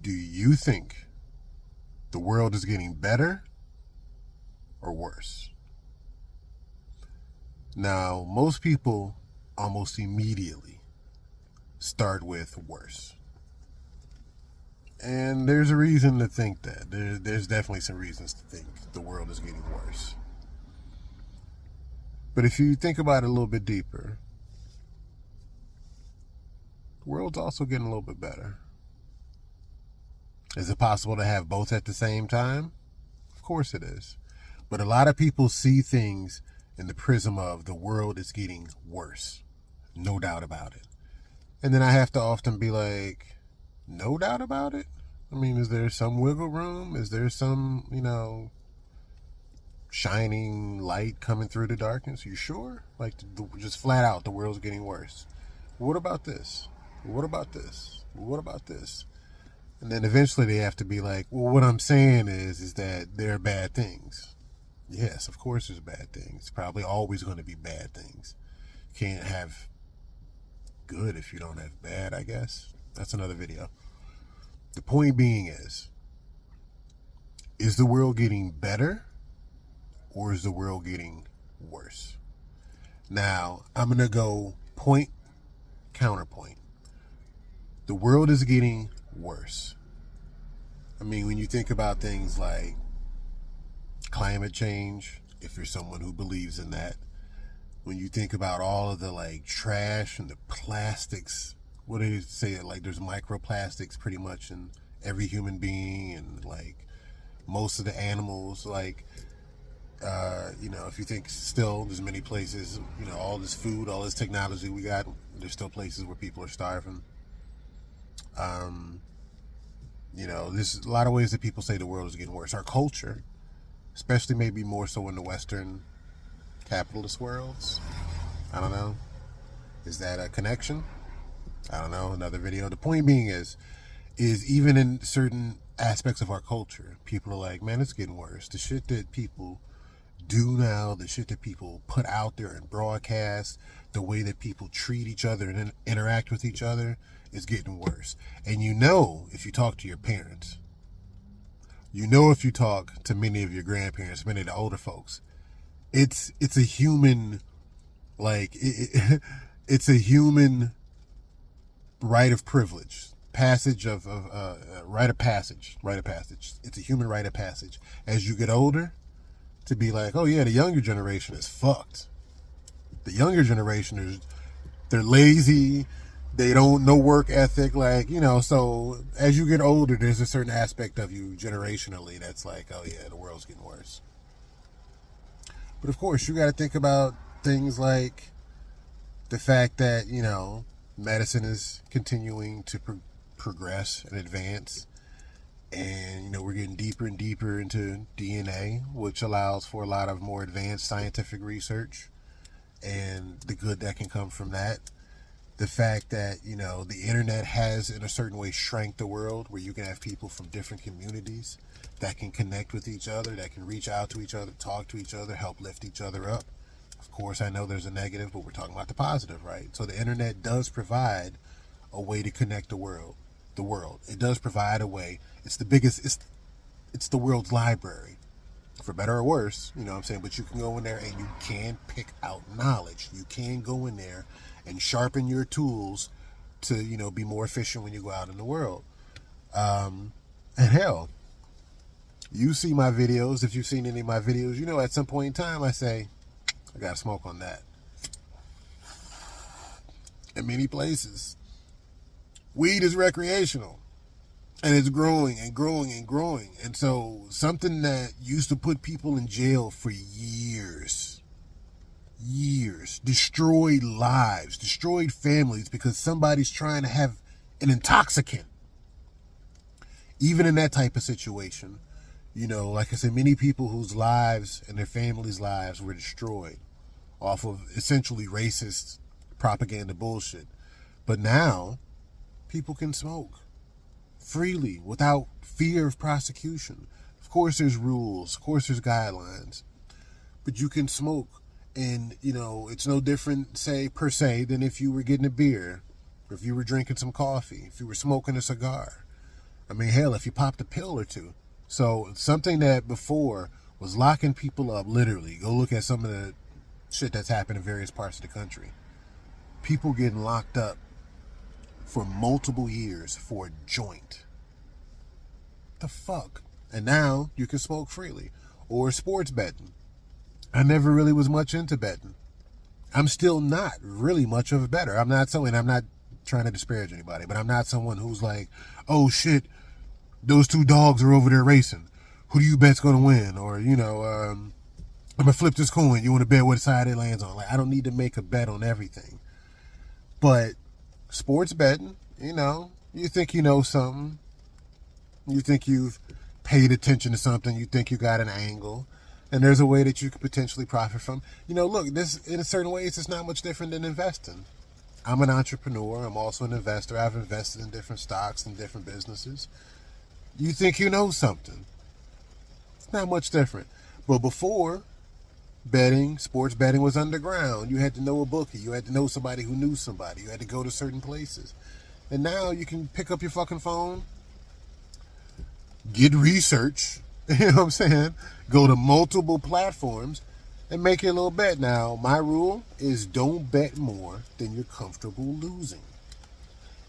Do you think the world is getting better or worse? Now, most people almost immediately start with worse. And there's a reason to think that. There's definitely some reasons to think the world is getting worse. But if you think about it a little bit deeper, the world's also getting a little bit better. Is it possible to have both at the same time? Of course it is. But a lot of people see things in the prism of the world is getting worse. No doubt about it. And then I have to often be like, no doubt about it? I mean, is there some wiggle room? Is there some, shining light coming through the darkness? You sure? Like, just flat out, the world's getting worse. What about this? What about this? What about this? And then eventually they have to be like, well, what I'm saying is that there are bad things. Yes, of course there's bad things. Probably always going to be bad things. You can't have good if you don't have bad, I guess. That's another video. The point being is the world getting better or is the world getting worse? Now, I'm going to go point, counterpoint. The world is getting worse. I mean, when you think about things like climate change, if you're someone who believes in that, when you think about all of the trash and the plastics, what do you say? Like there's microplastics pretty much in every human being and most of the animals. If you think still there's many places, all this food, all this technology we got, there's still places where people are starving. There's a lot of ways that people say the world is getting worse. Our culture, especially maybe more so in the Western capitalist worlds. I don't know. Is that a connection? I don't know. Another video. The point being is even in certain aspects of our culture, people are like, man, it's getting worse. The shit that people do now, the shit that people put out there and broadcast, the way that people treat each other and interact with each other is getting worse. And if you talk to your parents, if you talk to many of your grandparents, many of the older folks, it's a human, it's a human rite of privilege, rite of passage. It's a human rite of passage. As you get older, to be like, oh yeah, the younger generation is fucked. The younger generation they're lazy. They don't know work ethic, so as you get older, there's a certain aspect of you generationally that's like, oh yeah, the world's getting worse. But of course, you got to think about things like the fact that, medicine is continuing to progress and advance. And, we're getting deeper and deeper into DNA, which allows for a lot of more advanced scientific research and the good that can come from that. The fact that, the internet has in a certain way shrank the world where you can have people from different communities that can connect with each other, that can reach out to each other, talk to each other, help lift each other up. Of course, I know there's a negative, but we're talking about the positive, right? So the internet does provide a way to connect the world. It does provide a way. It's the biggest, it's the world's library. For better or worse, you know what I'm saying? But you can go in there and you can pick out knowledge. You can go in there and sharpen your tools to, be more efficient when you go out in the world. And hell, you see my videos. If you've seen any of my videos, at some point in time, I say, I got to smoke on that. In many places, weed is recreational. And it's growing and growing and growing. And so something that used to put people in jail for years, destroyed lives, destroyed families because somebody's trying to have an intoxicant. Even in that type of situation, like I said, many people whose lives and their families' lives were destroyed off of essentially racist propaganda bullshit. But now people can smoke freely without fear of prosecution. Of course there's rules, of course there's guidelines, but you can smoke and it's no different, say, per se, than if you were getting a beer or if you were drinking some coffee, if you were smoking a cigar. I mean, hell, if you popped a pill or two. So something that before was locking people up, literally, go look at some of the shit that's happened in various parts of the country. People getting locked up for multiple years for a joint. The fuck? And now you can smoke freely. Or sports betting. I never really was much into betting. I'm still not really much of a better. I'm not trying to disparage anybody, but I'm not someone who's like, oh shit, those two dogs are over there racing. Who do you bet's gonna win? Or, I'm gonna flip this coin. You want to bet what side it lands on? Like, I don't need to make a bet on everything. But sports betting, you think you know something. You think you've paid attention to something. You think you got an angle. And there's a way that you could potentially profit from. Look, this in a certain ways, it's not much different than investing. I'm an entrepreneur. I'm also an investor. I've invested in different stocks and different businesses. You think you know something. It's not much different. But before, sports betting was underground. You had to know a bookie. You had to know somebody who knew somebody. You had to go to certain places. And now you can pick up your fucking phone, get research, you know what I'm saying? Go to multiple platforms and make your little bet. Now, my rule is don't bet more than you're comfortable losing.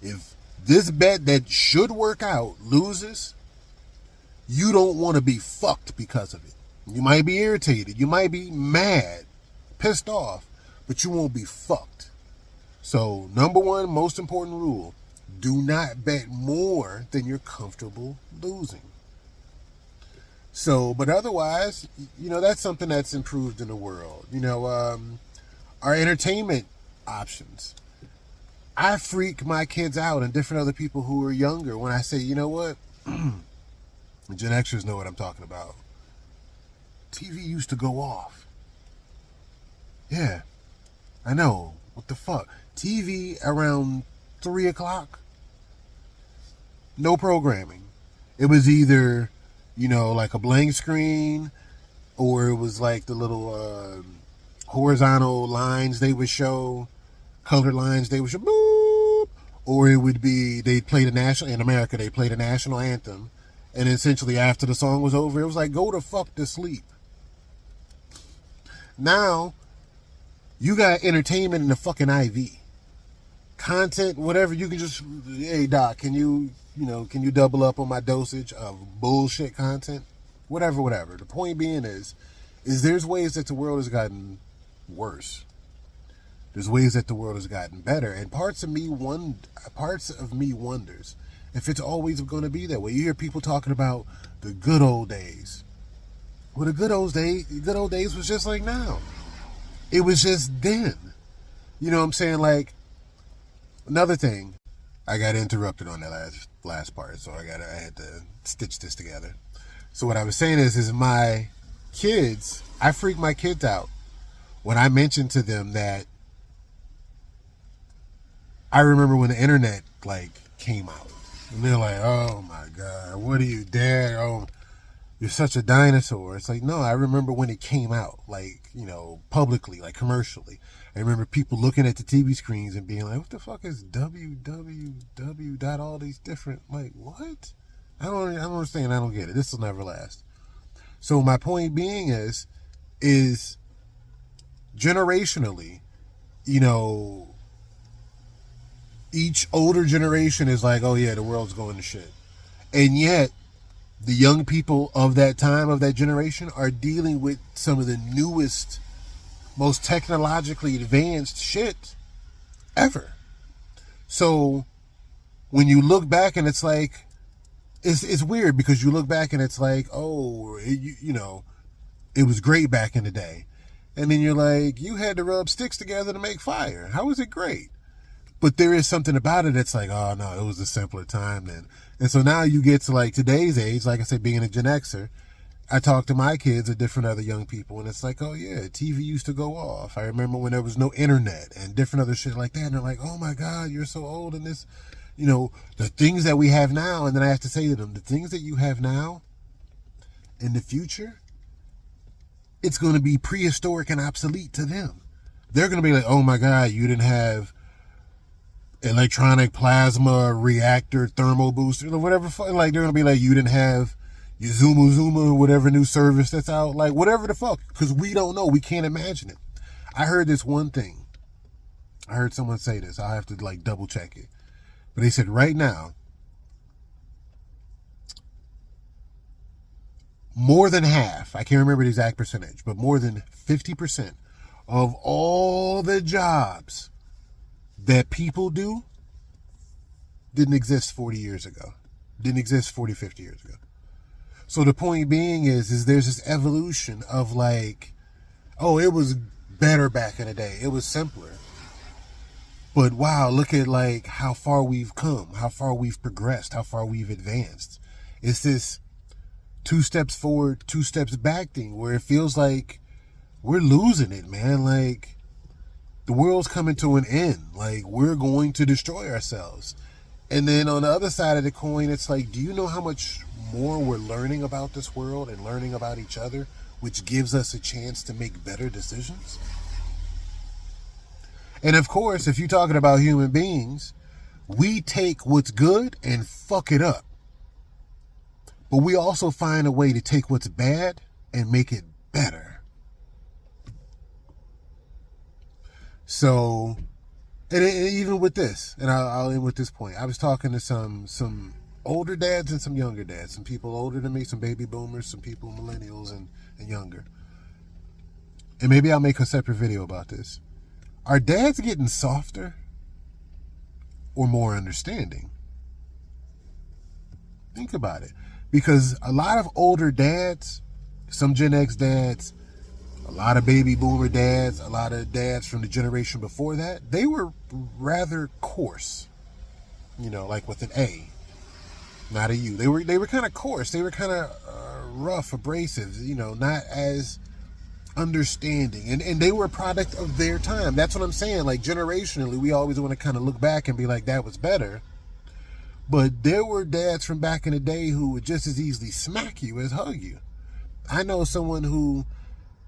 If this bet that should work out loses, you don't want to be fucked because of it. You might be irritated. You might be mad, pissed off, but you won't be fucked. So, number one, most important rule, do not bet more than you're comfortable losing. So, but otherwise, that's something that's improved in the world. Our entertainment options. I freak my kids out and different other people who are younger when I say, you know what? Gen Xers know what I'm talking about. TV used to go off. Yeah, I know. What the fuck? TV around 3 o'clock? No programming. It was either, like a blank screen, or it was like the little horizontal lines they would show, colored lines they would show, boop, or it would be, in America, they played a national anthem, and essentially after the song was over, it was like, go to fuck to sleep. Now, you got entertainment in the fucking IV. Content, whatever, you can just, hey doc, can you double up on my dosage of bullshit content? Whatever. The point being is there's ways that the world has gotten worse. There's ways that the world has gotten better. And parts of me wonders if it's always going to be that way. You hear people talking about the good old days. Well, the good old days was just like now. It was just then. You know what I'm saying? Like, another thing, I got interrupted on that last part, so I had to stitch this together. So what I was saying is my kids, I freak my kids out when I mention to them that I remember when the internet came out, and they're like, "Oh my God, what are you, Dad? Oh, you're such a dinosaur." It's like, no, I remember when it came out, publicly, commercially. I remember people looking at the TV screens and being like, what the fuck is www dot all these different, what? I don't understand. I don't get it. This will never last. So my point being is generationally, each older generation is like, oh yeah, the world's going to shit. And yet, the young people of that time, of that generation, are dealing with some of the newest, most technologically advanced shit ever. So when you look back and it's like, it's weird because you look back and it's like, oh, it was great back in the day. And then you're like, you had to rub sticks together to make fire. How was it great? But there is something about it that's like, oh no, it was a simpler time then. And so now you get to today's age, like I said, being a Gen Xer, I talk to my kids or different other young people, and it's like, oh yeah, TV used to go off. I remember when there was no internet and different other shit like that. And they're like, oh my God, you're so old, and this, the things that we have now. And then I have to say to them, the things that you have now in the future, it's going to be prehistoric and obsolete to them. They're going to be like, oh my God, you didn't have electronic plasma reactor thermal booster or whatever. Like they're gonna be like, you didn't have your Zuma whatever new service that's out, like whatever the fuck, because we don't know, we can't imagine it. I heard this one thing. I heard someone say this. I'll have to like double check it, but they said right now more than half, I can't remember the exact percentage, but more than 50% of all the jobs that people do didn't exist 40 years ago. Didn't exist 40, 50 years ago. So the point being is there's this evolution of like, oh, it was better back in the day. It was simpler. But wow, look at like how far we've come, how far we've progressed, how far we've advanced. It's this 2 steps forward, 2 steps back thing where it feels like we're losing it, man. Like the world's coming to an end. Like we're going to destroy ourselves. And then on the other side of the coin, it's like, do you know how much more we're learning about this world and learning about each other, which gives us a chance to make better decisions? And of course, if you're talking about human beings, we take what's good and fuck it up. But we also find a way to take what's bad and make it better. So, and even with this, and I'll end with this point. I was talking to some older dads and some younger dads, some people older than me, some baby boomers, some people millennials and younger. And maybe I'll make a separate video about this. Are dads getting softer or more understanding? Think about it. Because a lot of older dads, some Gen X dads, a lot of baby boomer dads, a lot of dads from the generation before that, they were rather coarse, you know, like with an A, not a U. They were kind of coarse. They were kind of rough, abrasive, you know, not as understanding. And they were a product of their time. That's what I'm saying. Like generationally, we always want to kind of look back and be like, that was better. But there were dads from back in the day who would just as easily smack you as hug you. I know someone who,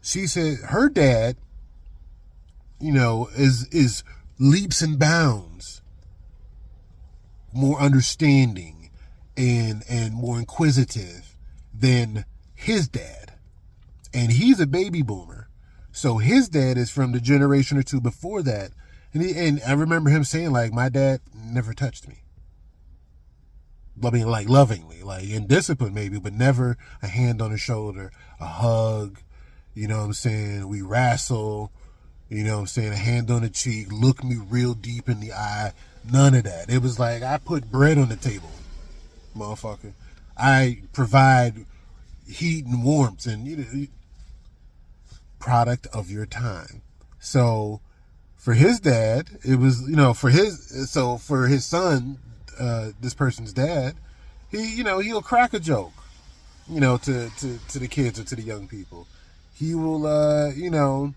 she said her dad, you know, is leaps and bounds more understanding and more inquisitive than his dad. And he's a baby boomer. So his dad is from the generation or two before that. And I remember him saying, like, my dad never touched me. I mean, like lovingly, like in discipline maybe, but never a hand on the shoulder, a hug, you know what I'm saying? We wrestle, you know what I'm saying? A hand on the cheek, look me real deep in the eye. None of that. It was like, I put bread on the table, motherfucker. I provide heat and warmth and, you know, product of your time. So for his dad, it was, you know, for his son, this person's dad, he'll crack a joke, you know, to the kids or to the young people. He will,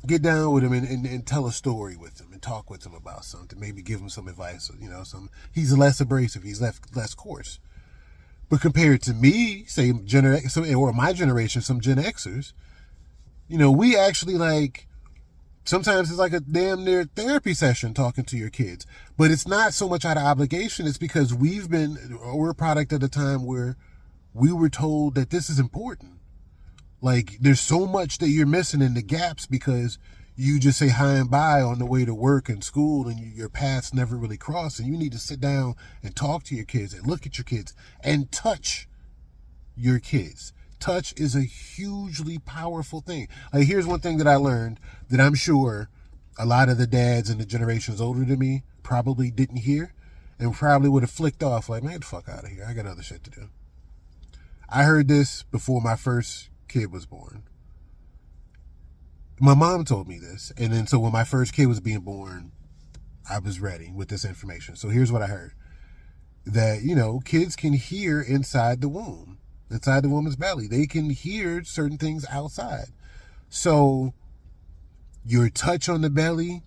get down with him and tell a story with them and talk with them about something, maybe give him some advice, you know, he's less abrasive, he's less coarse. But compared to me, say or my generation, some Gen Xers, you know, we actually like, sometimes it's like a damn near therapy session talking to your kids. But it's not so much out of obligation. It's because we're a product of the time where we were told that this is important. Like, there's so much that you're missing in the gaps because you just say hi and bye on the way to work and school and your paths never really cross. And you need to sit down and talk to your kids and look at your kids and touch your kids. Touch is a hugely powerful thing. Like, here's one thing that I learned that I'm sure a lot of the dads in the generations older than me probably didn't hear and probably would have flicked off like, man, get the fuck out of here. I got other shit to do. I heard this before my first kid was born. My mom told me this. And then so when my first kid was being born, I was ready with this information. So here's what I heard. That, you know, kids can hear inside the womb. Inside the woman's belly. They can hear certain things outside. So your touch on the belly,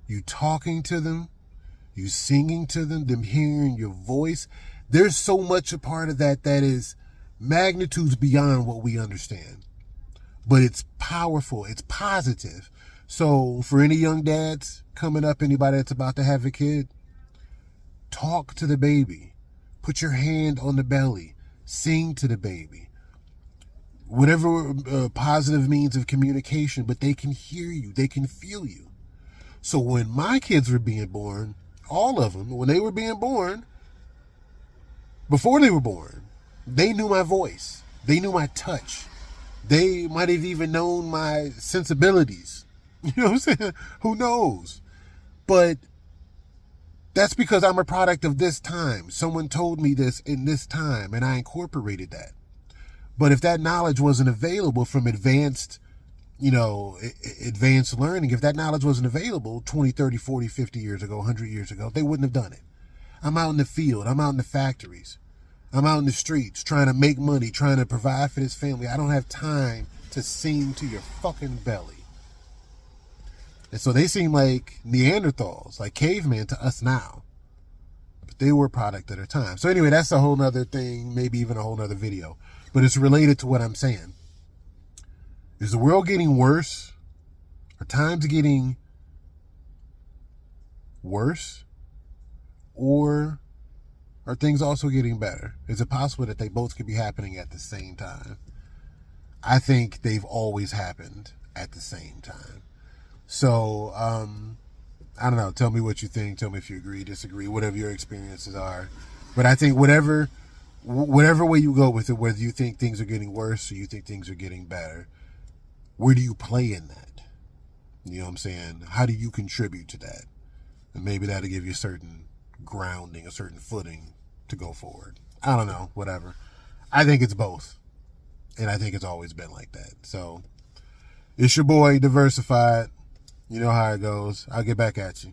you talking to them, you singing to them hearing your voice, there's so much a part of that is magnitudes beyond what we understand. But it's powerful, it's positive. So for any young dads coming up, anybody that's about to have a kid, talk to the baby. Put your hand on the belly. Sing to the baby. Whatever positive means of communication, but they can hear you. They can feel you. So when my kids were being born, all of them, when they were being born, before they were born, they knew my voice. They knew my touch. They might have even known my sensibilities. You know what I'm saying? Who knows? But that's because I'm a product of this time. Someone told me this in this time, and I incorporated that. But if that knowledge wasn't available from advanced learning, if that knowledge wasn't available 20, 30, 40, 50 years ago, 100 years ago, they wouldn't have done it. I'm out in the field. I'm out in the factories. I'm out in the streets trying to make money, trying to provide for this family. I don't have time to sing to your fucking belly. And so they seem like Neanderthals, like cavemen to us now. But they were a product of their time. So anyway, that's a whole nother thing, maybe even a whole nother video. But it's related to what I'm saying. Is the world getting worse? Are times getting worse? Or are things also getting better? Is it possible that they both could be happening at the same time? I think they've always happened at the same time. So, I don't know. Tell me what you think. Tell me if you agree, disagree, whatever your experiences are. But I think whatever way you go with it, whether you think things are getting worse or you think things are getting better, where do you play in that? You know what I'm saying? How do you contribute to that? And maybe that'll give you a certain grounding, a certain footing to go forward. I don't know. Whatever. I think it's both. And I think it's always been like that. So, it's your boy, Diversified. You know how it goes. I'll get back at you.